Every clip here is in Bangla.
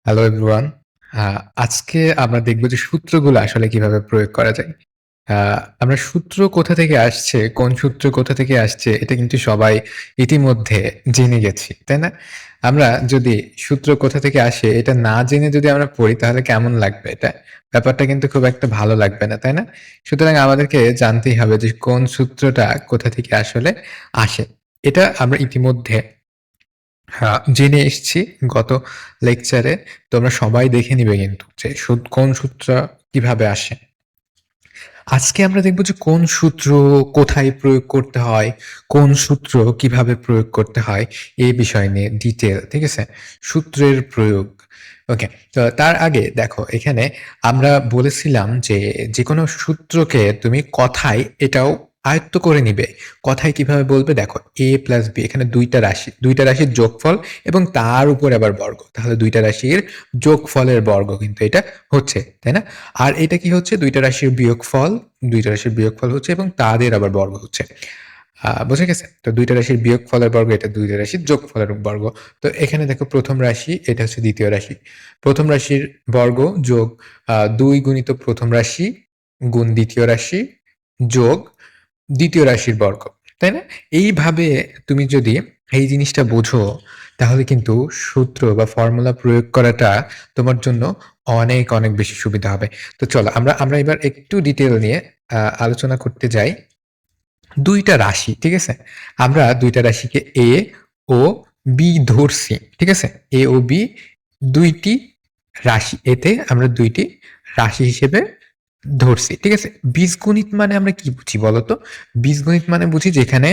Hello everyone. আ আজকে আমরা দেখব যে সূত্রগুলো আসলে কিভাবে প্রয়োগ করা যায়। আ আমরা সূত্র কোথা থেকে আসছে, কোন সূত্র কোথা থেকে আসছে এটা কিন্তু সবাই ইতিমধ্যে জেনে গেছি, তাই না? আমরা যদি সূত্র কোথা থেকে আসে এটা না জেনে যদি আমরা পড়ি তাহলে কেমন লাগবে এটা? ব্যাপারটা কিন্তু খুব একটা ভালো লাগবে না, তাই না? সুতরাং আমাদেরকে জানতেই হবে যে কোন সূত্রটা কোথা থেকে আসলে আসে। এটা আমরা ইতিমধ্যে জেনে এসছি গত লেকচারে। তোমরা সবাই দেখে নিবে কিন্তু যে কোন সূত্র কিভাবে আসে। আজকে আমরা দেখব যে কোন সূত্র কোথায় প্রয়োগ করতে হয়, কোন সূত্র কিভাবে প্রয়োগ করতে হয় এই বিষয় নিয়ে ডিটেইল, ঠিক আছে? সূত্রের প্রয়োগ। ওকে। তো তার আগে দেখো এখানে আমরা বলেছিলাম যে যেকোনো সূত্রকে তুমি কথায় এটাও আয়ত্ত করে নিবে। কথায় কিভাবে বলবে দেখো a প্লাস b এখানে ২ টা রাশি। ২ টা রাশির যোগফল এবং তার উপরে আবার বর্গ। তাহলে ২ টা রাশির যোগফলের বর্গ কিন্তু এটা হচ্ছে, তাই না? আর এটা কি হচ্ছে ২ টা রাশির বিয়োগফল, ২ টা রাশির বিয়োগফল হচ্ছে এবং তাদের আবার বর্গ হচ্ছে। বোঝা গেছে? তো ২ টা রাশির বিয়োগফলের বর্গ, এটা ২ টা রাশির যোগফলের বর্গ। তো এখানে দেখো ১ম রাশি, এটা হচ্ছে ২য় রাশি। ১ম রাশির বর্গ যোগ ২ গুণিত ১ম রাশি গুণ ২য় রাশি যোগ ২য় রাশির বর্গ। তাই না? এইভাবে তুমি যদি এই জিনিসটা বোঝো তাহলে কিন্তু সূত্র বা ফর্মুলা প্রয়োগ করাটা তোমার জন্য অনেক, অনেক বেশি সুবিধা হবে। তো চলো আমরা এবার একটু ডিটেইল নিয়ে আলোচনা করতে যাই। ২ টা রাশি, ঠিক আছে? আমরা ২ টা রাশিকে A ও B ধরছি, ঠিক আছে? A ও B ২ টি রাশি। এতে আমরা ২ টি রাশি হিসেবে ধরছি, ঠিক আছে? বীজগণিত মানে আমরা কি বুঝি বলতো? বীজগণিত মানে বুঝি যেখানে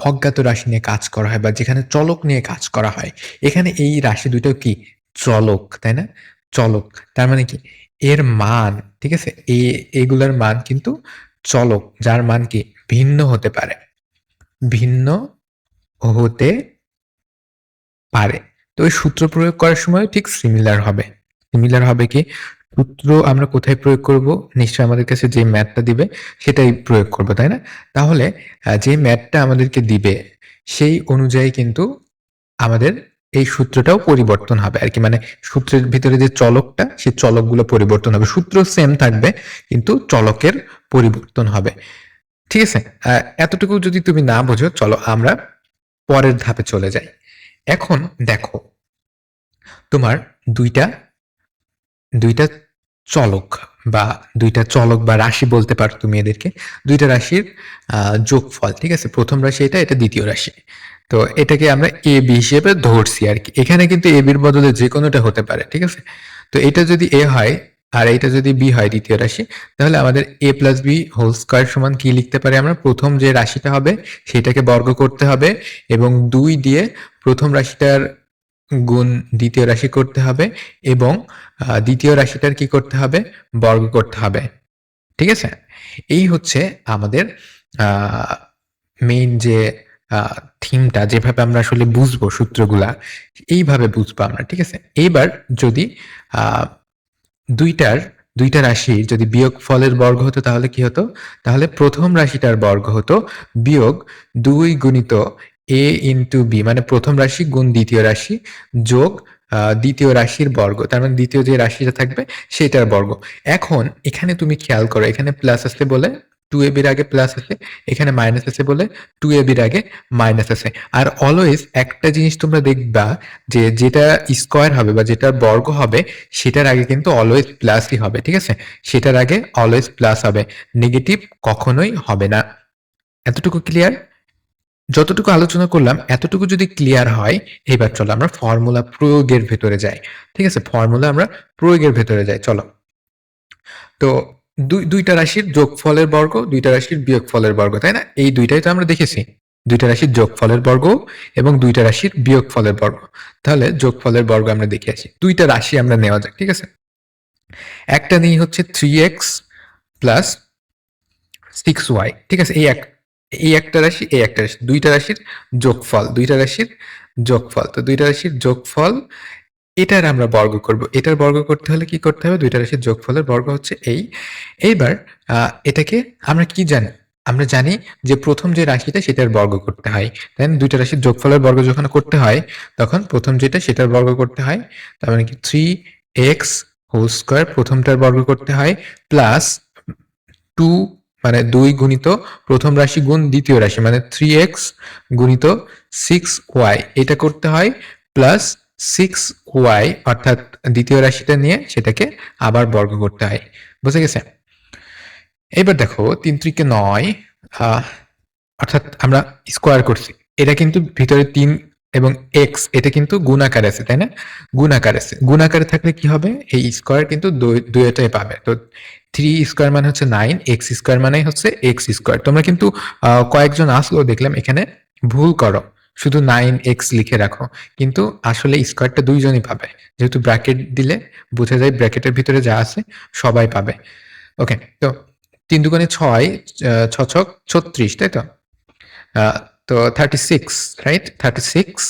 অজ্ঞাত রাশি নিয়ে কাজ করা হয় বা যেখানে চলক নিয়ে কাজ করা হয়। এখানে এই রাশি ২ টাও কি? চলক, তাই না? চলক। তার মানে কি? এর মান, ঠিক আছে? এগুলার মান কিন্তু চলক, যার মান কি? ভিন্ন হতে পারে। ভিন্ন হতে পারে। তো ওই সূত্র প্রয়োগ করার সময়ও ঠিক সিমিলার হবে। সিমিলার হবে কি? সূত্র আমরা কোথায় প্রয়োগ করব? নিশ্চয়ই আমাদের কাছে যে ম্যাথটা দিবে সেটাই প্রয়োগ করব, তাই না? তাহলে যে ম্যাথটা আমাদেরকে দিবে সেই অনুযায়ী কিন্তু আমাদের এই সূত্রটাও পরিবর্তন হবে আরকি। মানে সূত্রের ভিতরে যে চলকটা, সেই চলকগুলো পরিবর্তন হবে। সূত্র সেম থাকবে কিন্তু চলকের পরিবর্তন হবে। ঠিক আছে? আ এতটুকু যদি তুমি না বোঝো চলো আমরা পরের ধাপে চলে যাই। এখন দেখো তোমার ২ টা ২ টা চলক বা ২ টা চলক বা রাশি বলতে পারো তুমি এদেরকে। ২ টা রাশির আ যোগফল, ঠিক আছে? ১ম রাশি এটা, এটা ২য় রাশি। তো এটাকে আমরা AB হিসেবে ধরছি আরকি। এখানে কিন্তু AB এর বদলে যেকোনোটা হতে পারে, ঠিক আছে? তো এটা যদি A হয় আর এইটা যদি B হয় ২য় রাশি, তাহলে আমাদের A plus B whole square সমান কি লিখতে পারি আমরা? ১ম যে রাশিটা হবে সেটাকে বর্গ করতে হবে এবং ২ দিয়ে ১ম রাশিটার গুণ ২য় রাশি করতে হবে এবং ২য় রাশিটার কি করতে হবে? বর্গ করতে হবে। ঠিক আছে? এই হচ্ছে আমাদের আ মেইন যে আ থিমটা, যেভাবে আমরা আসলে বুঝবো সূত্রগুলা, এইভাবে বুঝবো আমরা। ঠিক আছে? এইবার যদি আ ২ টার ২ টা রাশির যদি বিয়োগফলের বর্গ হতো তাহলে কি হতো? তাহলে ১ম রাশিটার বর্গ হতো বিয়োগ ২ গুণিত A ইনটু B, মানে ১ম রাশি গুণ ২য় রাশি যোগ ২য় রাশির বর্গ। তার মানে ২য় যে রাশিটা থাকবে সেটার বর্গ। এখন এখানে তুমি খেয়াল করো, এখানে প্লাস আছে বলে 2ab এর আগে প্লাস আছে, এখানে মাইনাস আছে বলে 2ab এর আগে মাইনাস আছে। আর অলওয়েজ একটা জিনিস তোমরা দেখবা যে যেটা স্কয়ার হবে বা যেটার বর্গ হবে সেটার আগে কিন্তু অলওয়েজ প্লাসই হবে, ঠিক আছে? সেটার আগে অলওয়েজ প্লাস হবে। নেগেটিভ কখনোই হবে না। এতটুকু ক্লিয়ার? যতটুকু আলোচনা করলাম এতটুকু যদি ক্লিয়ার হয়, এবার চলো আমরা ফর্মুলা প্রয়োগের ভেতরে যাই। ঠিক আছে? ফর্মুলা আমরা প্রয়োগের ভেতরে যাই। চলো। তো ২ টা রাশির যোগফলের বর্গ, ২ টা রাশির বিয়োগফলের বর্গ, তাই না? এই ২ টাই তো আমরা দেখেছি। ২ টা রাশির যোগফলের বর্গ এবং ২ টা রাশির বিয়োগফলের বর্গ। তাহলে যোগফলের বর্গ আমরা দেখে আসি। ২ টা রাশি আমরা নেওয়া যাক, ঠিক আছে? একটা নেই হচ্ছে 3x প্লাস 6y, ঠিক আছে? এই একটা রাশি, এই একটা রাশি। ২ টা রাশির যোগফল, ২ টা রাশির যোগফল। তো ২ টা রাশির যোগফল এটার আমরা বর্গ করব। এটার বর্গ করতে হলে কি করতে হবে? ২ টা রাশির যোগফলের বর্গ হচ্ছে এই। এইবার আ এটাকে আমরা কি জানি? আমরা জানি যে প্রথম যে রাশিটা সেটার বর্গ করতে হয়। তাই না? ২ টা রাশির যোগফলের বর্গ যখন করতে হয়, তখন প্রথম যেটা সেটার বর্গ করতে হয়। তার মানে কি 3x হোল স্কয়ার প্রথমটার বর্গ করতে হয় প্লাস 2 মানে ২ গুণিত প্রথম রাশি গুণ দ্বিতীয় রাশি মানে 3x গুণিত 6y এটা করতে হয় প্লাস 6y অর্থাৎ দ্বিতীয় রাশিটা নিয়ে সেটাকে আবার বর্গ করতে হয়। বুঝা গেছে? এবার দেখো ৩ × ৯ অর্থাৎ আমরা স্কোয়ার করছি। এটা কিন্তু ভিতরে ৩ এবং x এটা কিন্তু গুণাকারে আছে, তাই না? গুণাকার আছে। গুণাকারে থাকলে কি হবে? এই স্কোয়ার কিন্তু দুইটাই পাবে। তো 3 স্কোয়ার মানে হচ্ছে 9, x স্কোয়ার মানেই হচ্ছে x স্কোয়ার। তোমরা কিন্তু কয়েকজন আসলো দেখলাম এখানে ভুল করো। শুধু 9x লিখে রাখো। কিন্তু আসলে স্কোয়ারটা ২ জনই পাবে। যেহেতু ব্র্যাকেট দিলে বোঝা যায় ব্র্যাকেটের ভিতরে যা আছে সবাই পাবে। ওকে, তো ৩ দুগুণে ৬, ৬ ছক ৩৬, তাই তো? তো 36, রাইট? 36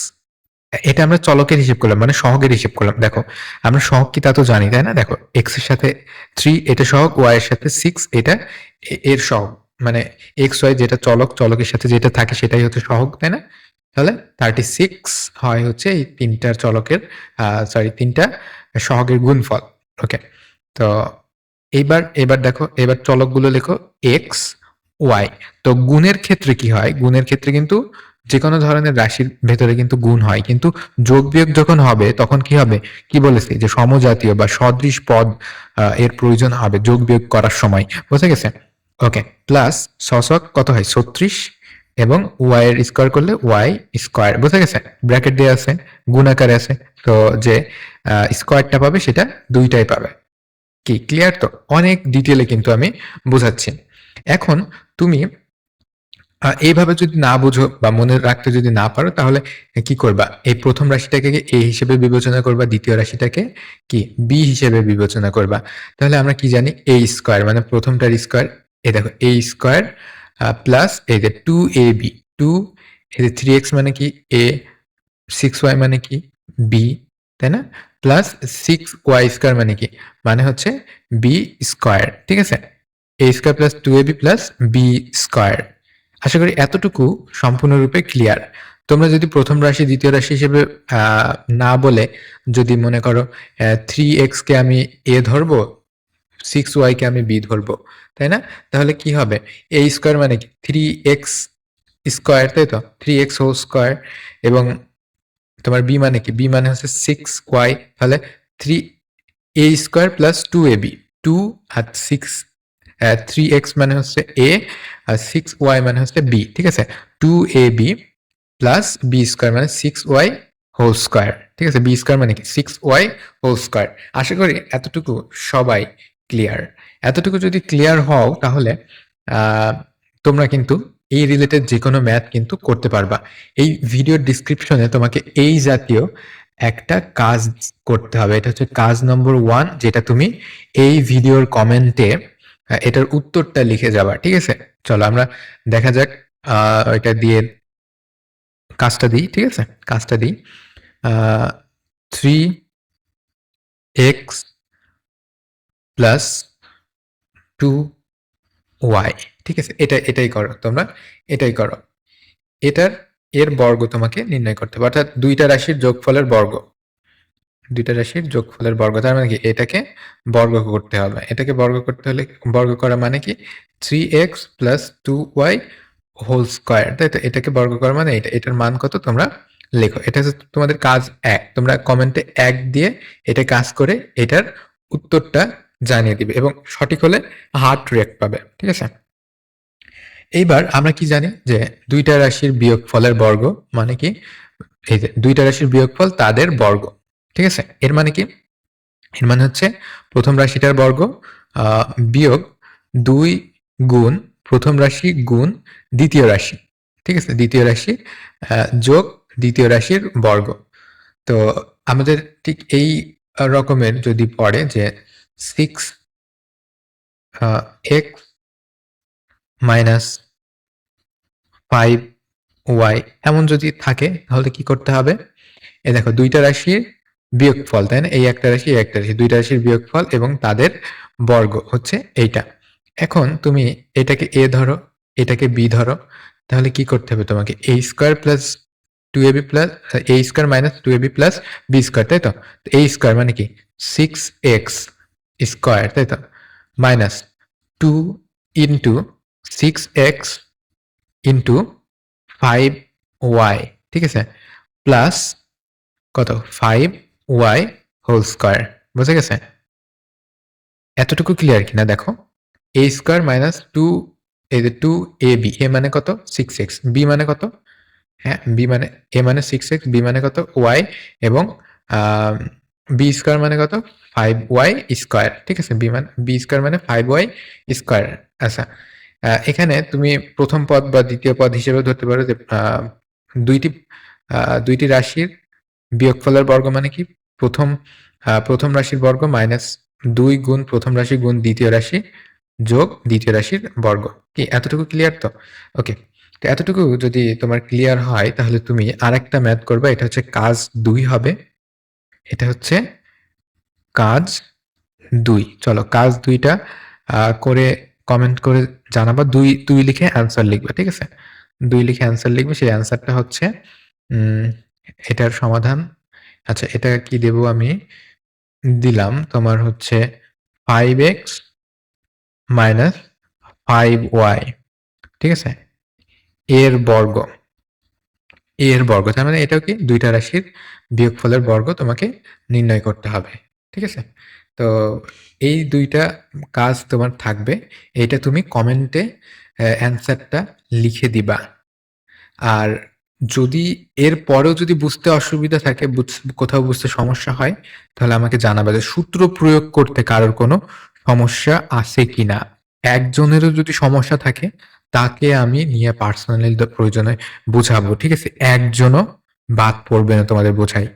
এটা আমরা চলকের হিসেব করলাম, মানে সহগের হিসেব করলাম। দেখো, আমরা সহগ কি তা তো জানি, তাই না? দেখো, x এর সাথে 3 এটা সহগ, y এর সাথে 6 এটা এর সহগ। মানে x, y যেটা চলক, চলকের সাথে যেটা থাকে সেটাই হচ্ছে সহগ, তাই না? তাহলে 36 হয় হচ্ছে এই ৩ টা চলকের সরি ৩ টা সহগের গুণফল। ওকে। তো এবার দেখো, এবার চলকগুলো লেখো x, y। তো গুণের ক্ষেত্রে কি হয়? গুণের ক্ষেত্রে কিন্তু যেকোনো ধরনের রাশির ভেতরে কিন্তু গুণ হয়। কিন্তু যোগ বিয়োগ যখন হবে তখন কি হবে? কি বলেছি? যে সমজাতীয় বা সদৃশ পদ এর প্রয়োজন হবে যোগ বিয়োগ করার সময়। বোঝা গেছে? ওকে। প্লাস ছছক কত হয়? ৩৬ এবং y এর স্কয়ার করলে y স্কয়ার। বোঝা গেছে? ব্র্যাকেট দেয়া আছে, গুণ আকারে আছে। তো যে স্কয়ারটা পাবে সেটা ২ টাই পাবে। কি ক্লিয়ার তো? অনেক ডিটেইলে কিন্তু আমি বোঝাচ্ছি। এখন তুমি এইভাবে যদি না বুঝো বা মনে রাখতে যদি না পারো তাহলে কি করবা? এই প্রথম রাশিটাকে a হিসেবে বিবেচনা করবা, দ্বিতীয় রাশিটাকে কি b হিসেবে বিবেচনা করবা। তাহলে আমরা কি জানি? a স্কয়ার মানে প্রথমটার স্কয়ার। এই দেখো a স্কয়ার প্লাস এই যে 2ab 2 এই যে 3x মানে কি a, 6y মানে কি b, তাই না? প্লাস 6y স্কয়ার মানে কি? মানে হচ্ছে b স্কয়ার। ঠিক আছে? a square plus 2ab plus b square. আশা করি এতটুকু সম্পূর্ণরূপে ক্লিয়ার। তোমরা যদি প্রথম রাশি দ্বিতীয় রাশি হিসেবে না বলে যদি মনে করো 3x কে আমি a ধরবো, 6y কে আমি b ধরবো, তাই না? তাহলে কি হবে? a স্কয়ার মানে কি 3x স্কয়ার, তাই তো? 3x হোল স্কয়ার এবং তোমার b মানে কি? b মানে হচ্ছে 6y, তাহলে 3a স্কয়ার প্লাস 2ab 2 আর 6 3x মানে হচ্ছে a আর 6y মানে হচ্ছে b, ঠিক আছে? 2ab প্লাস b স্কয়ার মানে 6y হোল স্কয়ার, ঠিক আছে? b স্কয়ার মানে কি 6y হোল স্কয়ার। আশা করি এতটুকু সবাই ক্লিয়ার। এতটুকু যদি ক্লিয়ার হও তাহলে তোমরা কিন্তু এই রিলেটেড যেকোনো ম্যাথ কিন্তু করতে পারবা। এই ভিডিওর ডেসক্রিপশনে তোমাকে এই জাতীয় একটা কাজ করতে হবে। এটা হচ্ছে কাজ নম্বর 1, যেটা তুমি এই ভিডিওর কমেন্টে এটার উত্তরটা লিখে যাবা। ঠিক আছে? চলো আমরা দেখা যাক এটা দিয়ে কাজটা দিই। ঠিক আছে? কাজটা দিই। 3x প্লাস 2y, ঠিক আছে? এটাই করো তোমরা, এটাই করো। এর বর্গ তোমাকে নির্ণয় করতে হবে, অর্থাৎ ২ টা রাশির যোগফলের বর্গ। ২ টা রাশির যোগফলের বর্গ। তার মানে কি? এটাকে বর্গ করতে হবে। এটাকে বর্গ করতে হলে বর্গ করা মানে কি? 3x plus 2y whole square, তাই তো? এটাকে বর্গ করা মানে এটা। এটার মান কত তোমরা লেখো। এটা হচ্ছে তোমাদের কাজ ১। তোমরা কমেন্টে ১ দিয়ে এটা কাজ করে এটার উত্তরটা জানিয়ে দিবে এবং সঠিক হলে হার্ট রিঅ্যাক্ট পাবে। ঠিক আছে? এইবার আমরা কি জানি? যে ২ টা রাশির বিয়োগফলের বর্গ মানে কি? এই যে ২ টা রাশির বিয়োগফল তাদের বর্গ। ঠিক আছে? এর মানে কি? এর মানে হচ্ছে প্রথম রাশিটার বর্গ বিয়োগ ২ গুণ প্রথম রাশি গুণ দ্বিতীয় রাশি। ঠিক আছে? দ্বিতীয় রাশি যোগ দ্বিতীয় রাশির বর্গ। তো আমাদের ঠিক এই রকমের যদি পড়ে যে 6 x মাইনাস 5y এমন যদি থাকে তাহলে কি করতে হবে? এই দেখো ২ টা রাশির বিয়োগফল, তাই না? এই একটা রাশি, এই একটা রাশি। ২ টা রাশির বিয়োগফল এবং তাদের বর্গ হচ্ছে এইটা। এখন তুমি এটাকে a ধরো, এটাকে b ধরো, তাহলে কি করতে হবে তোমাকে? a square plus 2ab plus a square minus 2ab plus b square, তাই তো? a স্কয়ার মানে কি? 6x স্কয়ার, তাই তো? Minus 2 into 6x into 5y, ঠিক আছে? প্লাস কত? 5y whole square. বুঝা গেছে? এতটুকু ক্লিয়ার কিনা দেখো। a স্কয়ার মাইনাস 2, এই যে 2ab, a মানে কত? 6x, b মানে কত? হ্যাঁ, b মানে a মানে 6x, b মানে কত? y, এবং b স্কয়ার মানে কত? 5y স্কয়ার, ঠিক আছে? b স্কয়ার মানে 5y স্কয়ার। আচ্ছা, এখানে তুমি প্রথম পদ বা দ্বিতীয় পদ হিসেবে ধরতে পারো যে দুইটি দুইটি রাশির বিয়োগফলের বর্গ মানে কি? প্রথম রাশির বর্গ মাইনাস 2 গুণ প্রথম রাশি গুণ দ্বিতীয় রাশি যোগ দ্বিতীয় রাশির বর্গ। কি এতটুকু ক্লিয়ার তো? ওকে। তো এতটুকু যদি তোমার ক্লিয়ার হয় তাহলে তুমি আরেকটা ম্যাথ করবা, এটা হচ্ছে কাজ 2 হবে। এটা হচ্ছে কাজ 2। চলো কাজ 2 টা করে কমেন্ট করে জানাবা। 2 লিখে অ্যান্সার লিখবা, ঠিক আছে? 2 লিখে অ্যান্সার লিখবে। সেই অ্যান্সারটা হচ্ছে এটার সমাধান। আচ্ছা, এটা কি দেব আমি? দিলাম তোমার হচ্ছে 5x মাইনাস 5y, ঠিক আছে? এর বর্গ, এর বর্গ, তার মানে এটাও কি? দুইটা রাশির বিয়োগফলের বর্গ তোমাকে নির্ণয় করতে হবে, ঠিক আছে? তো এই 2টা কাজ তোমার থাকবে। এটা তুমি কমেন্টে অ্যান্সারটা লিখে দিবা। আর যদি এর পরেও যদি বুঝতে অসুবিধা থাকে, কোথাও বুঝতে সমস্যা হয়, তাহলে আমাকে জানাবে যে সূত্র প্রয়োগ করতে কারোর কোনো সমস্যা আছে কিনা। একজনেরও যদি সমস্যা থাকে তাকে আমি নিয়ে পার্সোনালি প্রয়োজনে বুঝাবো, ঠিক আছে? একজনও বাদ পড়বে না তোমাদের বোঝাই।